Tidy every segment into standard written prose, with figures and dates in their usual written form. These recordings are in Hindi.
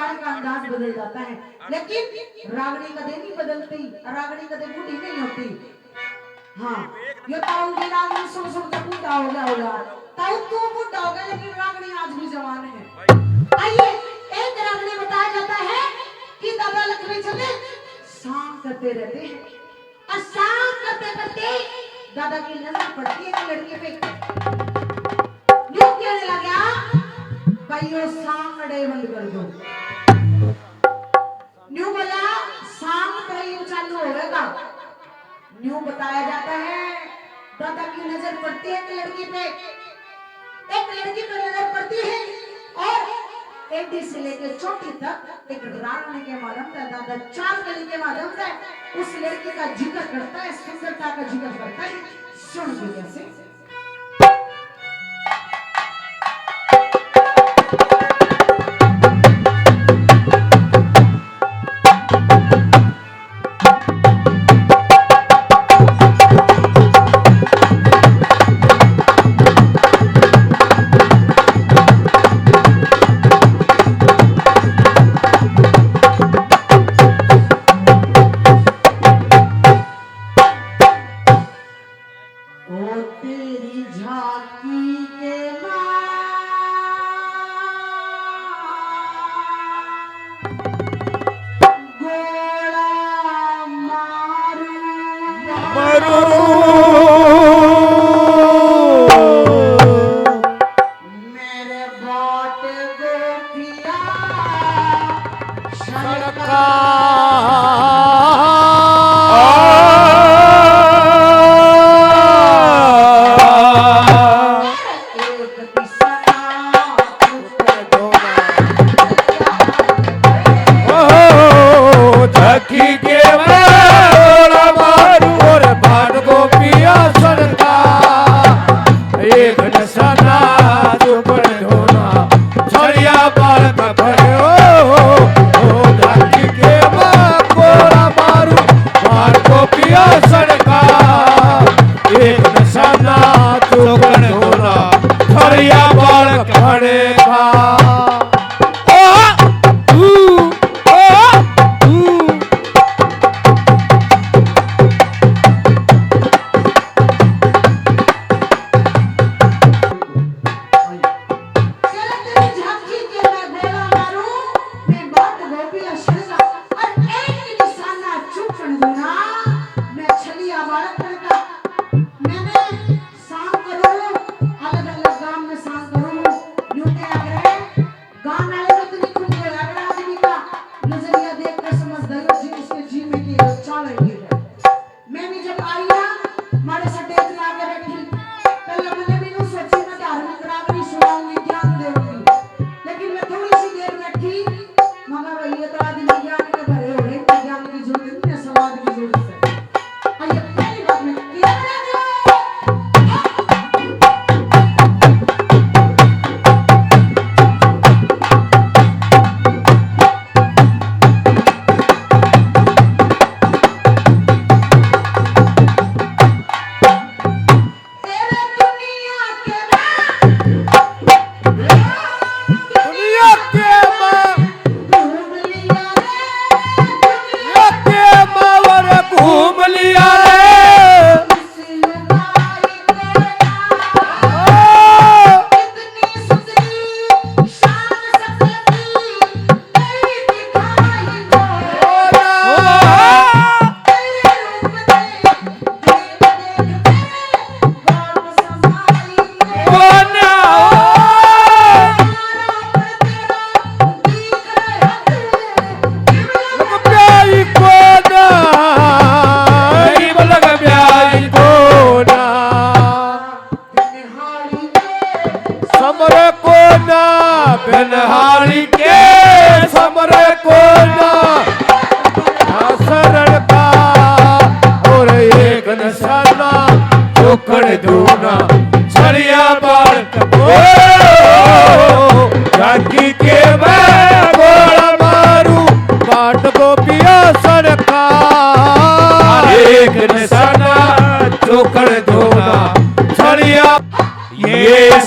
मारने का अंदाज बदल जाता है, लेकिन रागड़ी कदे नहीं बदलती, रागड़ी कदे बूढ़ी नहीं होती। हाँ, ये ताऊंगी रागड़ी सुन सुन के बूढ़ा हो गया होगा, ताऊ तू बूढ़ा हो गया लेकिन रागड़ी आज भी जवान है। आइए, एक रागड़ी बताया जाता है कि दादा लक्ष्मी चले शाम करते रहते हैं, और शाम करते करते दादा की नजर पड़ती है एक लड़के पे। यूं कहने लगा, भाइयों सांगड़े बंद कर दो। न्यू बोला सांग तो यूं चालू होगा। न्यू बताया जाता है दादा की नजर पड़ती है एक लड़की पे, एक लड़की पे नजर पड़ती है, और एडी से लेकर चोटी तक एक रागड़ी के माध्यम से दादा चार गली के माध्यम से उस लड़की का जिक्र करता है, सुंदरता का जिक्र करता है। सुन के कैसे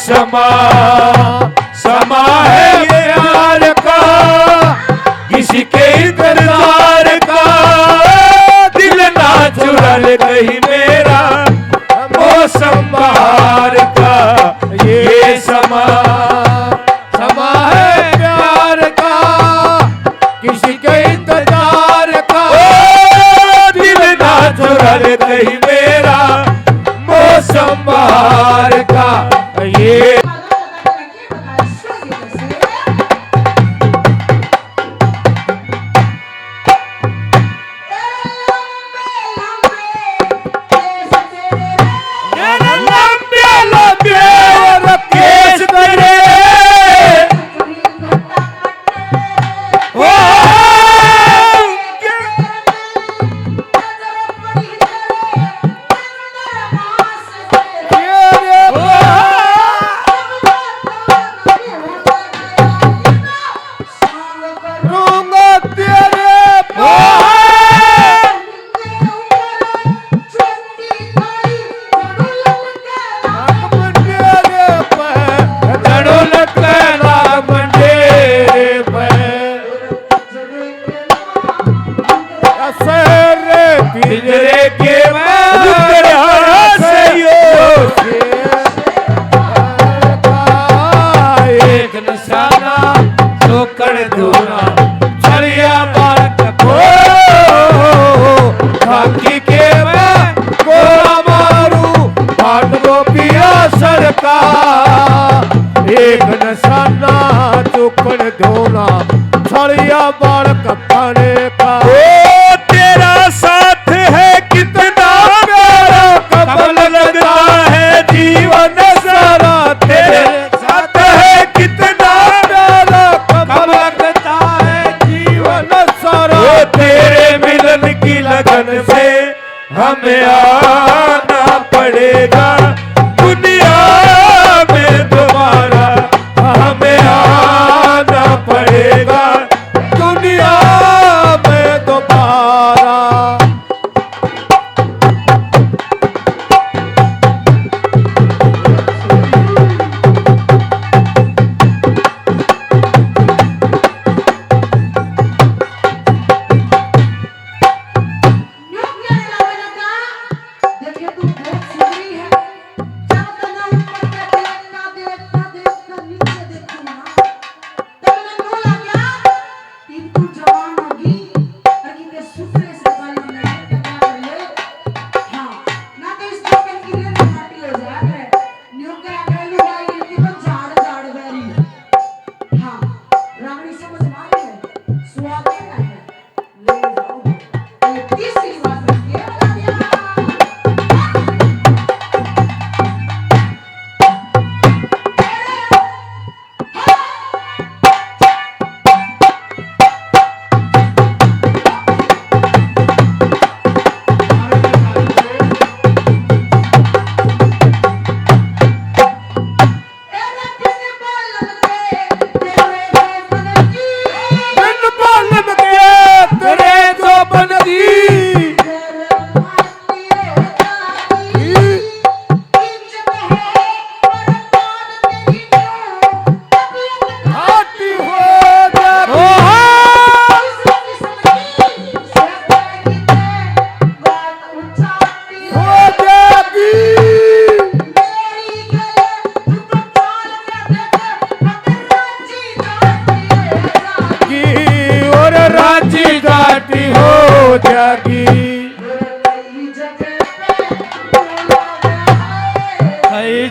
समा समा है प्यार का चुरा ले कहीं मेरा मौसम बहार का। ये समा समा है प्यार का, किसी के इंतजार का। दिल ना चुरा ले कहीं मेरा मौसम बहार का। ये पिंजरे के एक निशाना तो कर दूना छड़िया बालक को। खाकी के मैं गोला मारू भाट दो पिया सड़का। एक निशाना तो कर दूना छड़िया बालक खाने का। तेरा साथ है कितना प्यारा, कब लगता है जीवन सारा। तेरे साथ है कितना प्यारा, कब लगता है जीवन सारा। तेरे मिलन की लगन से हमें आना पड़ेगा दुनिया में दोबारा। हमें आना पड़ेगा दुनिया में दोबारा।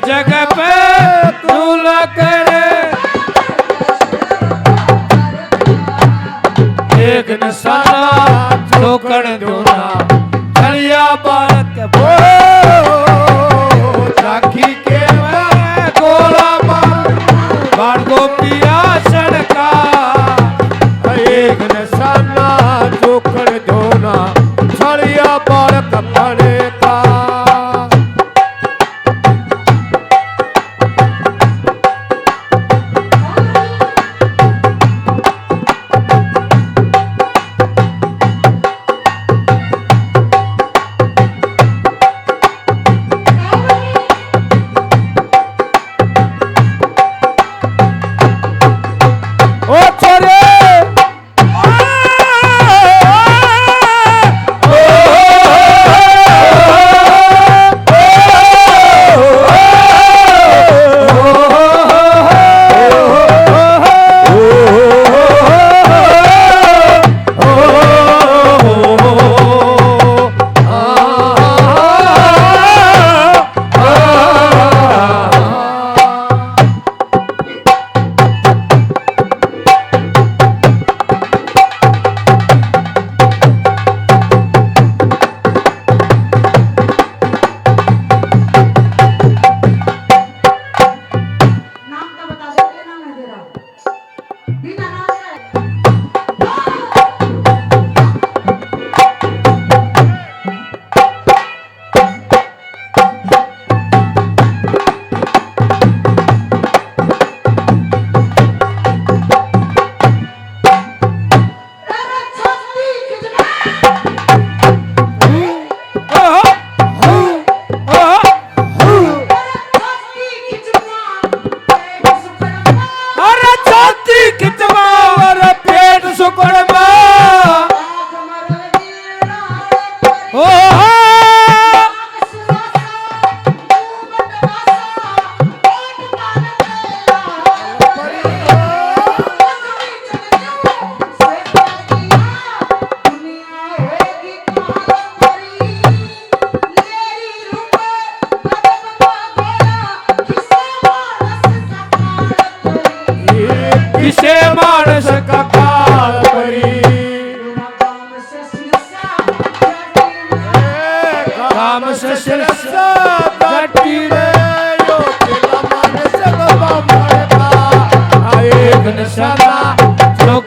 जगह पे तू न करे एक निशाना ठोकर दूना खलिया बालक बो राखी के गोला मार को पिया सड़का एक निशाना ठोकर दूना खलिया बालक बने का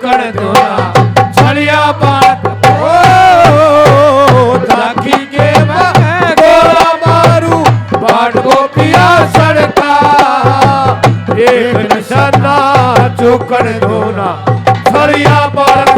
चुकण दोना छलिया पात ओ दाखी के मैं गोला मारू बाट गोपिया सड़का एक निशाना चुकण दोना छलिया पात